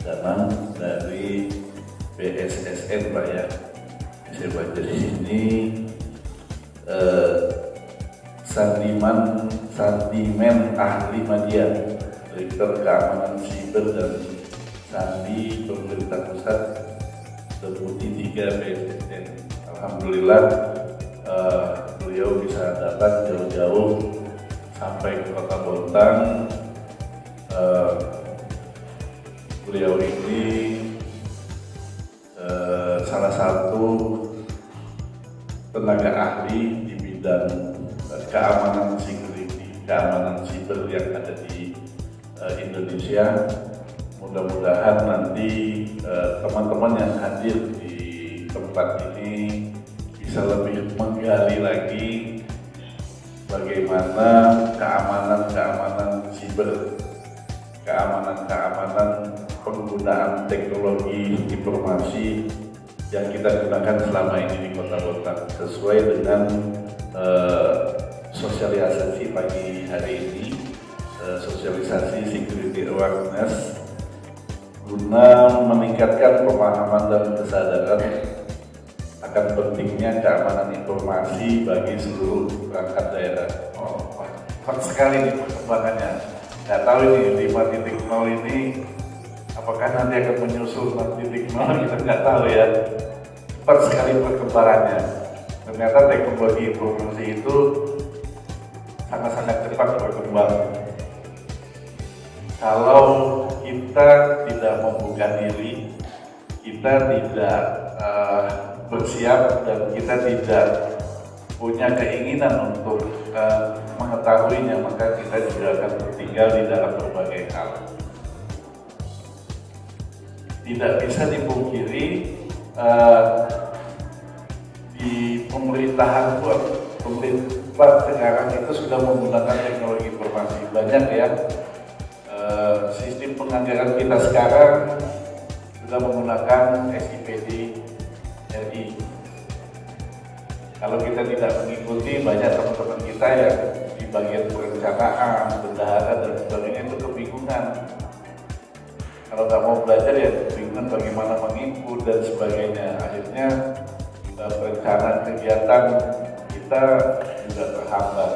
Danang dari BSSN Pak ya. Saya baca di sini Sandimen Ahli Media, Direktur Keamanan Siber dan Sandi Pemerintah Pusat, Deputi 3 BSSN. Alhamdulillah beliau bisa datang jauh-jauh sampai ke Kota Bontang. Beliau ini salah satu tenaga ahli di bidang keamanan security, keamanan siber yang ada di Indonesia. Mudah-mudahan nanti teman-teman yang hadir di tempat ini bisa lebih menggali lagi bagaimana keamanan siber, keamanan penggunaan teknologi informasi yang kita gunakan selama ini di Kota Bontang, sesuai dengan sosialisasi pagi hari ini, sosialisasi security awareness, guna meningkatkan pemahaman dan kesadaran akan pentingnya keamanan informasi bagi seluruh perangkat daerah. Oh, cepat sekali nih perkembangannya. Nggak tahu ini 5.0 ini apakah nanti akan menyusul 6.0, kita nggak tahu ya. Cepat sekali perkembangannya. Ternyata teknologi informasi itu sangat-sangat cepat berkembang. Kalau kita tidak membuka diri, kita tidak bersiap, dan kita tidak punya keinginan untuk mengetahuinya, maka kita juga akan tertinggal di dalam berbagai hal. Tidak bisa dipungkiri di pemerintahan pemerintah sekarang itu sudah menggunakan teknologi informasi banyak ya. Sistem penganggaran kita sekarang sudah menggunakan SIPD RI. Kalau kita tidak mengikuti, banyak teman-teman kita yang di bagian perencanaan, bendahara dan sebagainya itu kebingungan. Kalau nggak mau belajar ya kebingungan bagaimana menginput dan sebagainya. Akhirnya perencanaan kegiatan kita juga terhambat.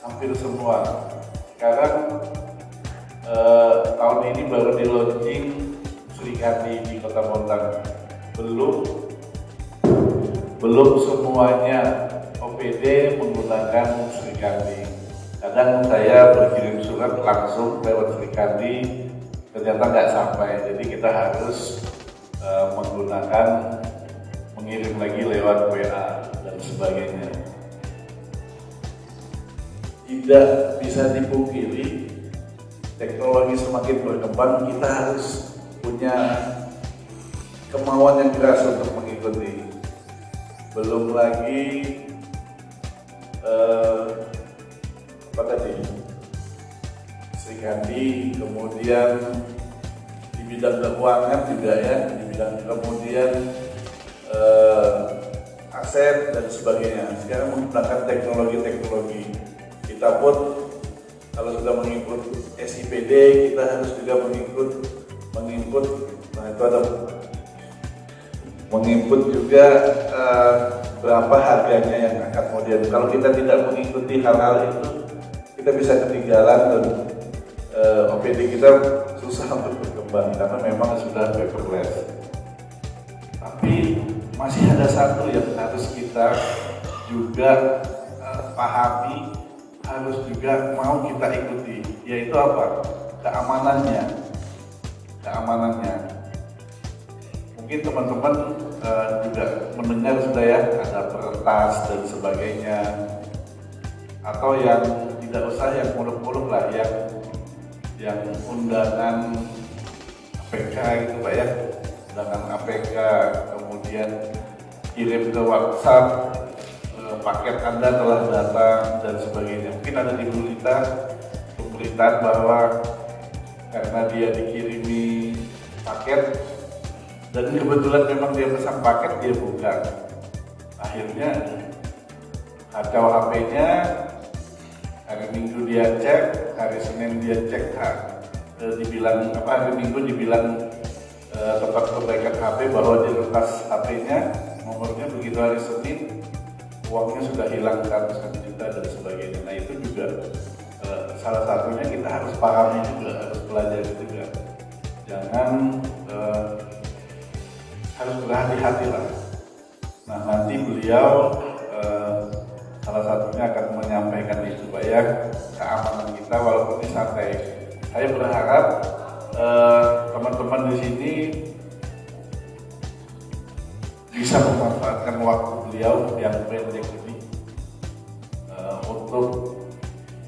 Hampir semua. Sekarang tahun ini baru di launching Srikandi di Kota Bontang. Belum semuanya OPD menggunakan Srikandi. Kadang saya berkirim surat langsung lewat Srikandi, ternyata nggak sampai. Jadi kita harus mengirim lagi lewat WA dan sebagainya. Tidak bisa dipungkiri, teknologi semakin berkembang, kita harus punya kemauan yang keras untuk mengikuti. Belum lagi apa tadi? Srikandi, kemudian di bidang keuangan juga ya, di bidang kemudian aset dan sebagainya. Sekarang menggunakan teknologi. Kita pun kalau sudah menginput SIPD, kita harus juga menginput juga berapa harganya yang akan kemudian. Kalau kita tidak mengikuti hal-hal itu, kita bisa ketinggalan dan OPD kita susah untuk berkembang karena memang sudah paperless. Tapi masih ada satu yang harus kita juga pahami, harus juga mau kita ikuti, yaitu apa? Keamanannya. Mungkin teman-teman juga mendengar sudah ya, ada peretas dan sebagainya, atau yang tidak usah yang muluk-muluk lah, yang undangan APK gitu Pak ya, undangan APK, kemudian kirim ke WhatsApp, paket Anda telah datang dan sebagainya. Mungkin ada di berita pemberitaan bahwa karena dia dikirimi paket dan kebetulan memang dia pesan paket, dia buka, akhirnya kacau HP-nya. Hari Minggu dia cek, hari Senin dia cek dibilang hari Minggu dibilang tempat perbaikan HP bahwa di retas HP-nya nomornya begitu hari Senin uangnya sudah hilang 100 juta dan sebagainya. Nah itu juga salah satunya kita harus pahami juga, harus pelajari juga. Jangan harus berhati-hati lah. Nah nanti beliau salah satunya akan menyampaikan itu supaya keamanan kita walaupun ini santai. Saya berharap teman-teman di sini bisa memanfaatkan waktu beliau yang pendek ini untuk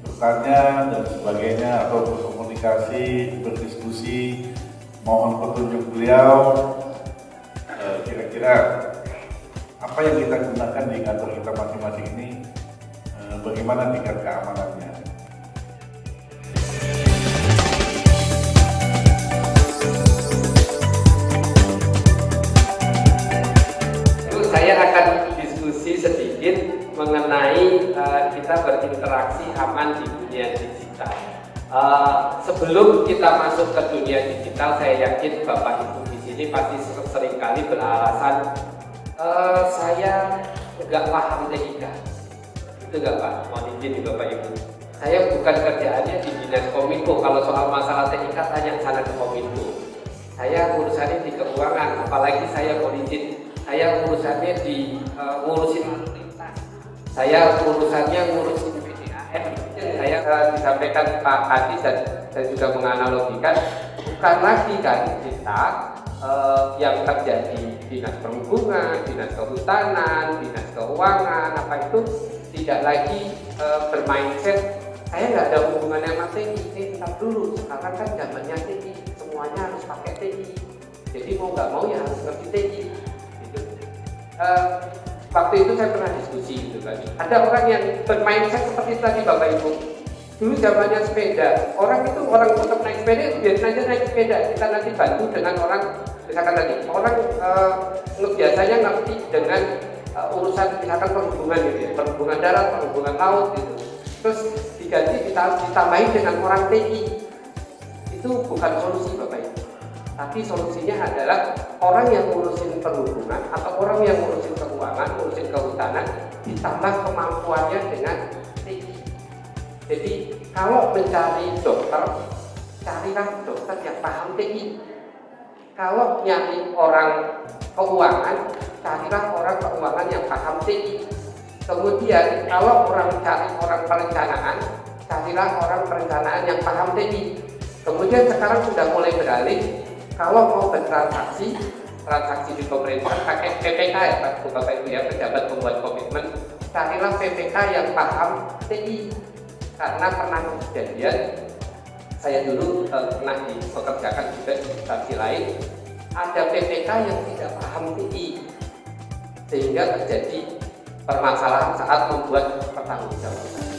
bertanya dan sebagainya atau berkomunikasi, berdiskusi, mohon petunjuk beliau kira-kira apa yang kita gunakan di kantor kita masing-masing ini bagaimana tingkat keamanannya. Saya akan diskusi sedikit mengenai kita berinteraksi aman di dunia digital. Sebelum kita masuk ke dunia digital, saya yakin Bapak Ibu di sini pasti seringkali beralasan saya nggak paham TIK. Itu nggak Pak? Mohon izin Bapak Ibu. Saya bukan kerjaannya di dinas Kominfo. Kalau soal masalah TIK tanya sana ke Kominfo. Saya urusannya di keuangan, apalagi saya izin. Saya urusannya di ngurusin lalu lintas. Saya urusannya ngurusin PDAM. Saya disampaikan Pak Kadis dan saya juga menganalogikan bukan lagi kan kita yang terjadi dinas perhubungan, dinas kehutanan, dinas keuangan apa itu tidak lagi bermindset saya nggak ada hubungannya sama TI. Tetap dulu sekarang kan zamannya TI, semuanya harus pakai TI. Jadi mau nggak mau ya harus ngerti TI. Waktu itu saya pernah diskusi gitu kan. Ada orang yang bermindset seperti tadi Bapak Ibu. Dulu zamannya sepeda, orang tetap naik sepeda, biarin aja naik sepeda. Kita nanti bantu dengan orang, misalkan tadi orang biasanya ngerti dengan urusan misalkan perhubungan gitu ya, perhubungan darat, perhubungan laut gitu. Terus diganti ditambahin dengan orang TI. Itu bukan solusi Bapak Ibu. Tapi solusinya adalah orang yang ngurusin perhubungan atau orang yang ngurusin keuangan, ngurusin kehutanan ditambah kemampuannya dengan TI. Jadi kalau mencari dokter, carilah dokter yang paham TI. Kalau nyari orang keuangan, carilah orang keuangan yang paham TI. Kemudian kalau cari orang perencanaan, carilah orang perencanaan yang paham TI. Kemudian sekarang sudah mulai beralih. Kalau mau bertransaksi di pemerintahan pakai PPK ya Pak Bapak Ibu ya, pejabat pembuat komitmen, carilah PPK yang paham TI. Karena pernah kejadian, saya dulu pernah dipekerjakan juga di instansi lain, ada PPK yang tidak paham TI, sehingga terjadi permasalahan saat membuat pertanggungjawaban.